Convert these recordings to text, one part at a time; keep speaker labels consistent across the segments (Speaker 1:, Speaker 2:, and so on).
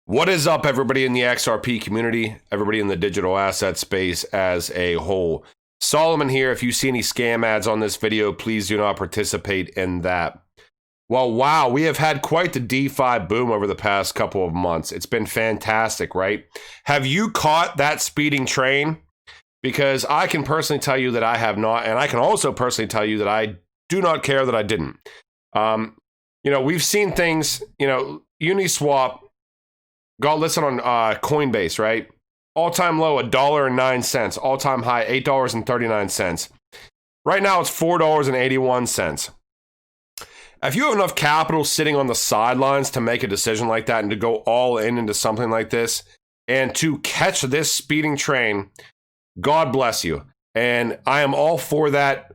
Speaker 1: What is up, everybody in the XRP community, everybody in the digital asset space as a whole? Solomon here. If you see any scam ads on this video, please do not participate in that. Well, wow, we have had quite the DeFi boom over the past couple of months. It's been fantastic, right? Have you caught that speeding train? Because I can personally tell you that I have not, and I can also personally tell you that I do not care that I didn't. We've seen things, Uniswap got listed on Coinbase, right? All-time low, $1.09. All-time high, $8.39. Right now, it's $4.81. If you have enough capital sitting on the sidelines to make a decision like that and to go all in into something like this and to catch this speeding train, God bless you. And I am all for that.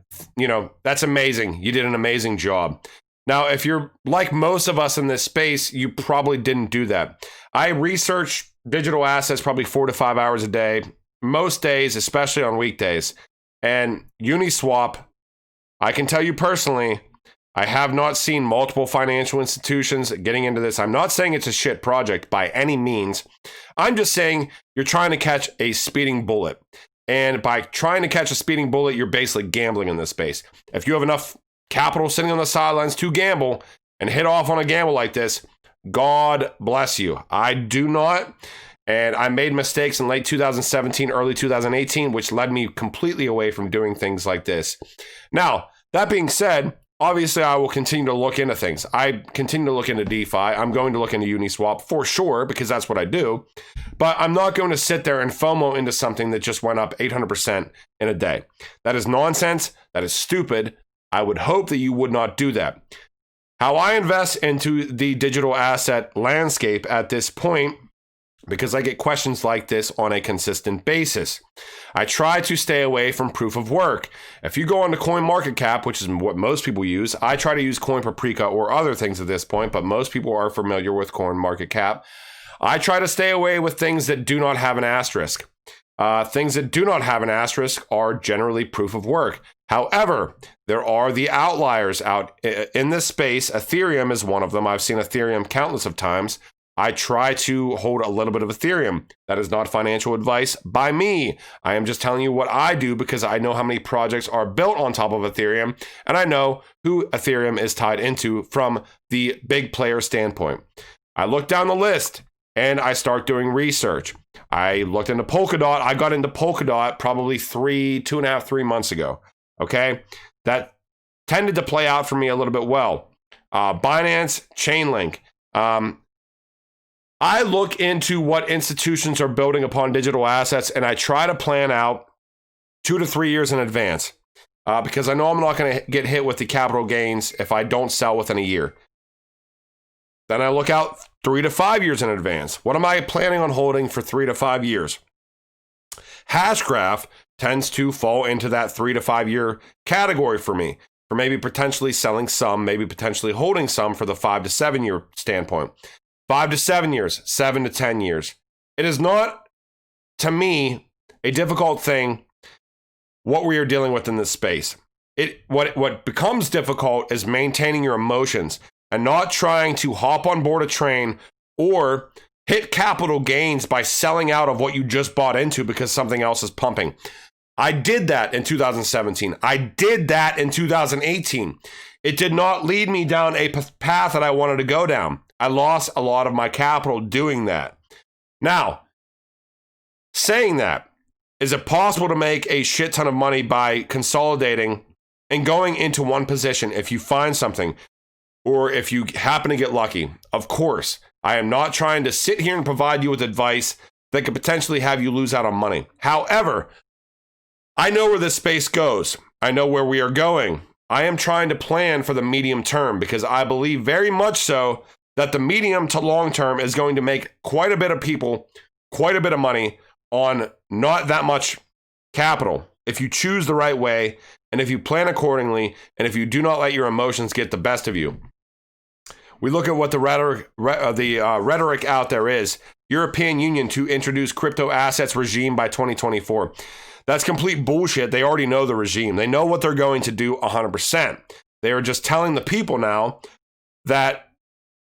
Speaker 1: That's amazing. You did an amazing job. Now, if you're like most of us in this space, you probably didn't do that. I research digital assets probably 4 to 5 hours a day, most days, especially on weekdays. And Uniswap, I can tell you personally, I have not seen multiple financial institutions getting into this. I'm not saying it's a shit project by any means. I'm just saying you're trying to catch a speeding bullet. And by trying to catch a speeding bullet, you're basically gambling in this space. If you have enough capital sitting on the sidelines to gamble and hit off on a gamble like this, God bless you. I do not. And I made mistakes in late 2017, early 2018, which led me completely away from doing things like this. Now, that being said, obviously I will continue to look into things. I continue to look into DeFi. I'm going to look into Uniswap for sure, because that's what I do. But I'm not going to sit there and FOMO into something that just went up 800% in a day. That is nonsense. That is stupid. I would hope that you would not do that. How I invest into the digital asset landscape at this point, because I get questions like this on a consistent basis. I try to stay away from proof of work. If you go on to CoinMarketCap, which is what most people use, I try to use CoinPaprika or other things at this point, but most people are familiar with CoinMarketCap. I try to stay away with things that do not have an asterisk. Things that do not have an asterisk are generally proof of work. However, there are the outliers out in this space. Ethereum is one of them. I've seen Ethereum countless of times. I try to hold a little bit of Ethereum. That is not financial advice by me. I am just telling you what I do because I know how many projects are built on top of Ethereum, and I know who Ethereum is tied into from the big player standpoint. I look down the list and I start doing research. I looked into Polkadot. I got into Polkadot probably 2.5, 3 months ago. Okay, that tended to play out for me a little bit well. Binance, Chainlink. I look into what institutions are building upon digital assets, and I try to plan out 2 to 3 years in advance because I know I'm not going to get hit with the capital gains if I don't sell within a year. Then I look out 3 to 5 years in advance. What am I planning on holding for 3 to 5 years? Hashgraph tends to fall into that 3 to 5 year category for me, for maybe potentially selling some, maybe potentially holding some for the 5 to 7 year standpoint. 5 to 7 years, 7 to 10 years. It is not, to me, a difficult thing what we are dealing with in this space. What becomes difficult is maintaining your emotions and not trying to hop on board a train or hit capital gains by selling out of what you just bought into because something else is pumping. I did that in 2017. I did that in 2018. It did not lead me down a path that I wanted to go down. I lost a lot of my capital doing that. Now, saying that, is it possible to make a shit ton of money by consolidating and going into one position if you find something or if you happen to get lucky? Of course. I am not trying to sit here and provide you with advice that could potentially have you lose out on money. However, I know where this space goes. I know where we are going. I am trying to plan for the medium term because I believe very much so that the medium to long term is going to make quite a bit of people, quite a bit of money on not that much capital. If you choose the right way and if you plan accordingly and if you do not let your emotions get the best of you. We look at what the rhetoric out there is. European Union to introduce crypto assets regime by 2024. That's complete bullshit. They already know the regime. They know what they're going to do 100%. They are just telling the people now that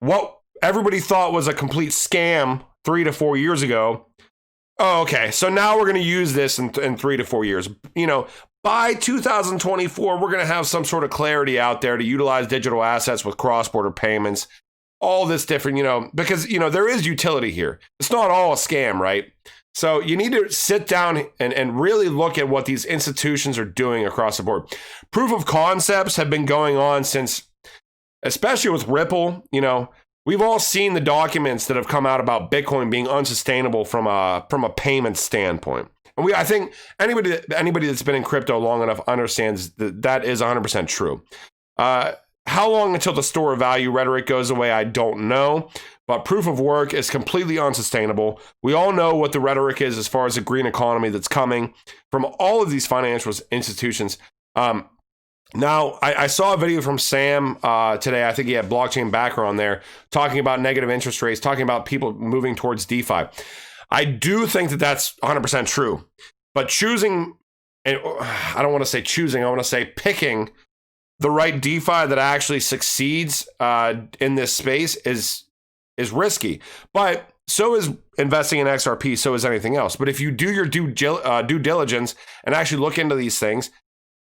Speaker 1: what everybody thought was a complete scam 3 to 4 years ago. Oh, okay. So now we're going to use this in 3 to 4 years. You know, by 2024, we're going to have some sort of clarity out there to utilize digital assets with cross-border payments, all this different, you know, because, you know, there is utility here. It's not all a scam, right? So you need to sit down and really look at what these institutions are doing across the board. Proof of concepts have been going on since, especially with Ripple, you know, we've all seen the documents that have come out about Bitcoin being unsustainable from a payment standpoint. And I think anybody that's been in crypto long enough understands that is 100% true. How long until the store of value rhetoric goes away, I don't know. But proof of work is completely unsustainable. We all know what the rhetoric is as far as the green economy that's coming from all of these financial institutions. Now, I saw a video from Sam today. I think he had blockchain backer on there talking about negative interest rates, talking about people moving towards DeFi. I do think that that's 100% true. But choosing, and I don't want to say choosing, I want to say picking the right DeFi that actually succeeds in this space is risky. But so is investing in XRP, so is anything else. But if you do your due diligence and actually look into these things,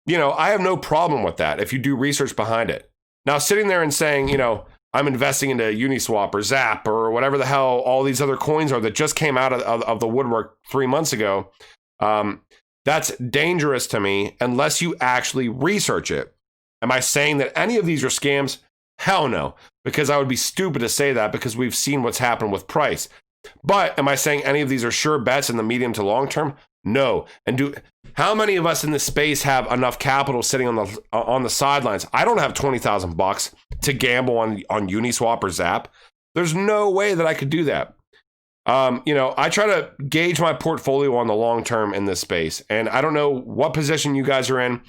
Speaker 1: you know, I have no problem with that if you do research behind it. Now, sitting there and saying, you know, I'm investing into Uniswap or Zap or whatever the hell all these other coins are that just came out of the woodwork 3 months ago, that's dangerous to me unless you actually research it. Am I saying that any of these are scams? Hell no, because I would be stupid to say that because we've seen what's happened with price. But am I saying any of these are sure bets in the medium to long term? No. And how many of us in this space have enough capital sitting on the sidelines? I don't have $20,000 to gamble on Uniswap or Zap. There's no way that I could do that. You know, I try to gauge my portfolio on the long term in this space, and I don't know what position you guys are in.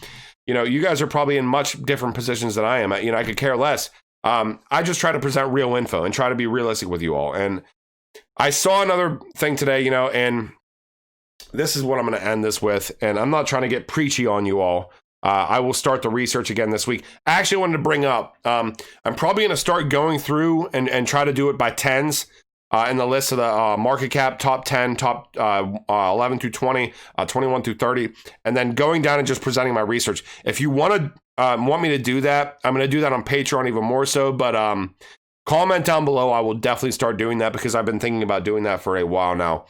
Speaker 1: You know, you guys are probably in much different positions than I am. You know, I could care less. I just try to present real info and try to be realistic with you all. And I saw another thing today, you know, and this is what I'm going to end this with. And I'm not trying to get preachy on you all. I will start the research again this week. I actually wanted to bring up, I'm probably going to start going through and try to do it by tens in the list of the market cap, top 10, top 11 through 20, 21 through 30, and then going down and just presenting my research. If you want me to do that, I'm going to do that on Patreon even more so, but comment down below. I will definitely start doing that because I've been thinking about doing that for a while now.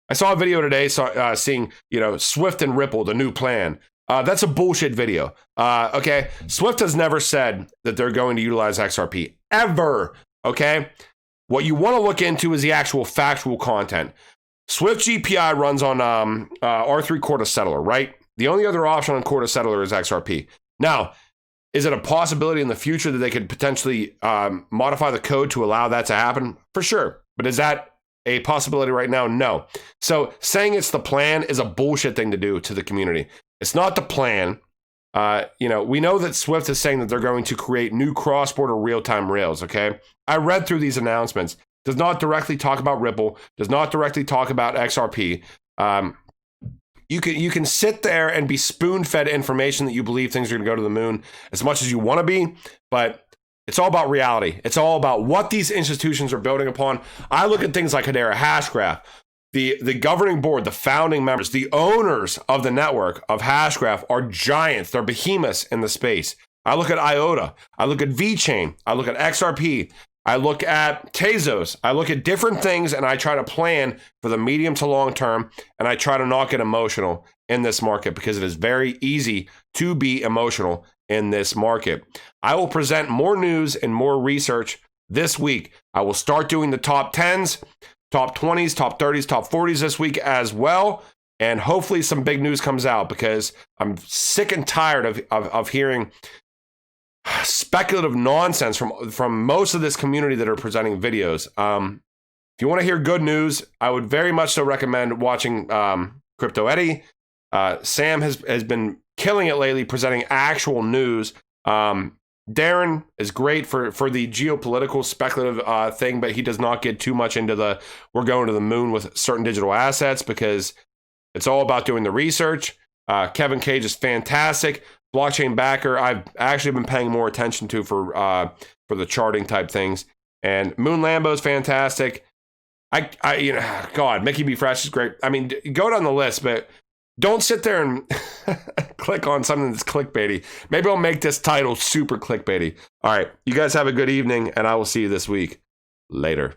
Speaker 1: I saw a video today seeing, you know, Swift and Ripple, the new plan. That's a bullshit video. Okay. Swift has never said that they're going to utilize XRP ever. Okay. What you want to look into is the actual factual content. Swift GPI runs on R3 Corda Settler, right? The only other option on Corda Settler is XRP. Now, is it a possibility in the future that they could potentially modify the code to allow that to happen? For sure. But is that a possibility right now? No. So saying it's the plan is a bullshit thing to do to the community. It's not the plan. You know, we know that Swift is saying that they're going to create new cross-border real-time rails, okay? I read through these announcements. Does not directly talk about Ripple. Does not directly talk about XRP. You can sit there and be spoon-fed information that you believe things are going to go to the moon as much as you want to be, but it's all about reality. It's all about what these institutions are building upon. I look at things like Hedera Hashgraph. The governing board, the founding members, the owners of the network of Hashgraph are giants. They're behemoths in the space. I look at IOTA. I look at VeChain. I look at XRP. I look at Tezos. I look at different things and I try to plan for the medium to long term. And I try to not get emotional in this market because it is very easy to be emotional in this market. I will present more news and more research this week. I will start doing the top 10s, top 20s, top 30s, top 40s this week as well. And hopefully some big news comes out because I'm sick and tired of hearing speculative nonsense from most of this community that are presenting videos. If you want to hear good news, I would very much so recommend watching Crypto Eddie. Sam has been killing it lately presenting actual news. Darren is great for the geopolitical speculative thing, but he does not get too much into we're going to the moon with certain digital assets because it's all about doing the research. Kevin Cage is fantastic. Blockchain backer, I've actually been paying more attention to for the charting type things. And Moon Lambo's fantastic. God, Mickey B. Fresh is great. I mean, go down the list, but don't sit there and click on something that's clickbaity. Maybe I'll make this title super clickbaity. All right, you guys have a good evening, and I will see you this week. Later.